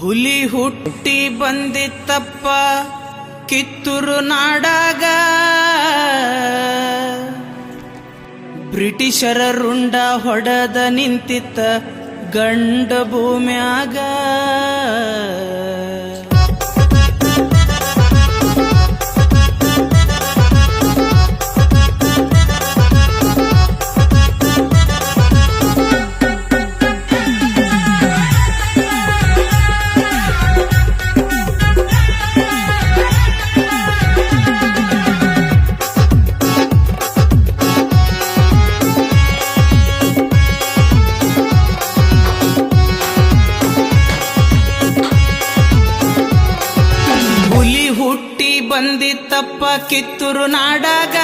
ಹುಲಿ ಹುಟ್ಟಿ ಬಂದಿತ್ತಪ್ಪ ಕಿತ್ತೂರು ನಾಡಾಗ, ಬ್ರಿಟಿಷರ ರುಂಡ ಹೊಡೆದ ನಿಂತಿತ್ತ ಗಂಡ ಭೂಮ್ಯಾಗ. ಬಂದಿತ್ತಪ್ಪ ಕಿತ್ತೂರು ನಾಡಾಗ,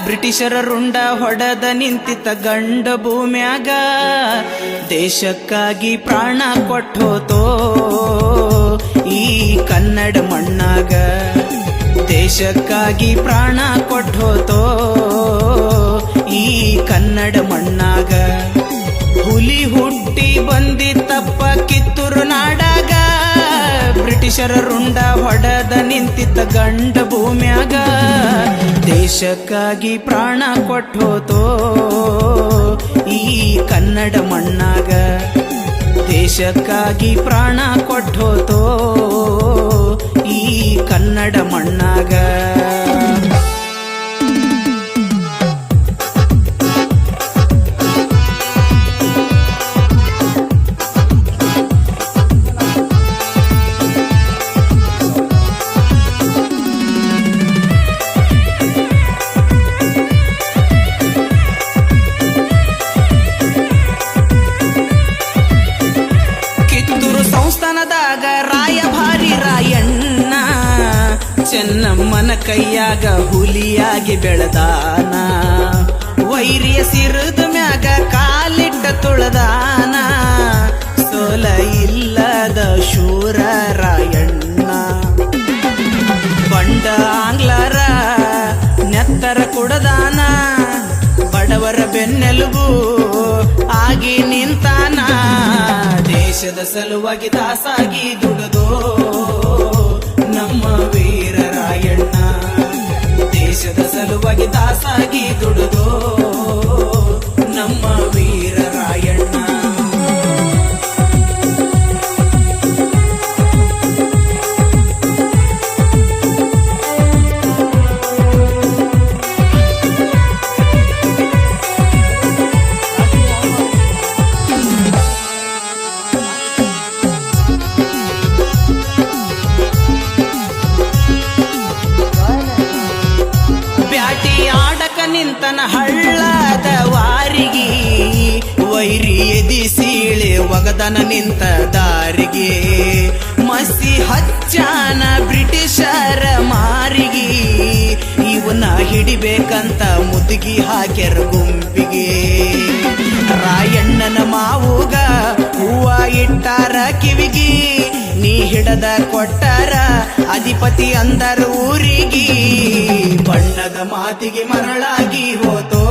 ಬ್ರಿಟಿಷರ ರುಂಡ ಹೊಡೆದ ನಿಂತಿತ್ತ ಗಂಡ ಭೂಮ್ಯಾಗ. ದೇಶಕ್ಕಾಗಿ ಪ್ರಾಣ ಕೊಟ್ಟೋತೋ ಈ ಕನ್ನಡ ಮಣ್ಣಾಗ, ದೇಶಕ್ಕಾಗಿ ಪ್ರಾಣ ಕೊಟ್ಟೋತೋ ಈ ಕನ್ನಡ ಮಣ್ಣಾಗ. ಹುಲಿ ಹುಟ್ಟಿ ಬಂದಿತ್ತಪ್ಪ ಕಿತ್ತೂರು ನಾಡಾಗ, ಬ್ರಿಟಿಷರ ರುಂಡ ಹೊಡೆದ ನಿಂತಿದ್ದ ಗಂಡ ಭೂಮ್ಯಾಗ. ದೇಶಕ್ಕಾಗಿ ಪ್ರಾಣ ಕೊಟ್ಟೋತೋ ಈ ಕನ್ನಡ ಮಣ್ಣಾಗ, ದೇಶಕ್ಕಾಗಿ ಪ್ರಾಣ ಕೊಟ್ಟೋತೋ ಈ ಕನ್ನಡ ಮಣ್ಣಾಗ. ಸಂಸ್ಥಾನದಾಗ ರಾಯಭಾರಿ ರಾಯಣ್ಣ, ಚೆನ್ನಮ್ಮನ ಕೈಯಾಗ ಹುಲಿಯಾಗಿ ಬೆಳೆದಾನ. ವೈರಿಯ ಸಿರಿದ ಮ್ಯಾಗ ಕಾಲಿಟ್ಟ ತುಳದಾನ, ಸೋಲ ಇಲ್ಲದ ಶೂರ ರಾಯಣ್ಣ. ಬಂಡ ಆಂಗ್ಲರ ನೆತ್ತರ ಕುಡದಾನ, ಬಡವರ ಬೆನ್ನೆಲುಬು ಆಗಿ ನಿಂತಾನ. ದೇಶದ ಸಲುವಾಗಿ ದಾಸಾಗಿ ದುಡದೋ ನಮ್ಮ ವೀರ ರಾಯಣ್ಣ, ದೇಶದ ಸಲುವಾಗಿ ದಾಸಾಗಿ ದುಡದೋ ನಮ್ಮ ವೀರ ರಾಯಣ್ಣ. ನಿಂತನ ಹಳ್ಳದ ವಾರಿಗೆ, ವೈರಿ ಎದಿಸೀಳೆ ಒಗದನ ನಿಂತ ದಾರಿಗೆ. ಮಸಿ ಹಚ್ಚಾನ ಬ್ರಿಟಿಷರ ಮಾರಿಗೆ, ಇವನ ಹಿಡಿಬೇಕಂತ ಮುದುಗಿ ಹಾಕ್ಯಾರ ಗುಂಪಿಗೆ. ರಾಯಣ್ಣನ ಮಾವುಗ ಹೂವ ಇಟ್ಟಾರ ಕಿವಿಗಿ, ನೀ ಹಿಡದ ಕೊಟ್ಟಾರ ಅಧಿಪತಿ ಅಂದರ ಊರಿಗೆ. ಬಣ್ಣದ ಮಾತಿಗೆ ಮರಳಾಗಿ ಹೋತೋ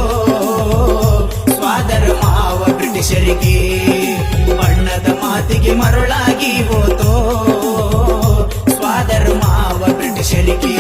ಸ್ವಾದರ ಮಾವ ಬ್ರಿಟಿಷರಿಗೆ, ಬಣ್ಣದ ಮಾತಿಗೆ ಮರಳಾಗಿ ಹೋತೋ ಸ್ವಾದರ ಮಾವ ಬ್ರಿಟಿಷರಿಗೆ.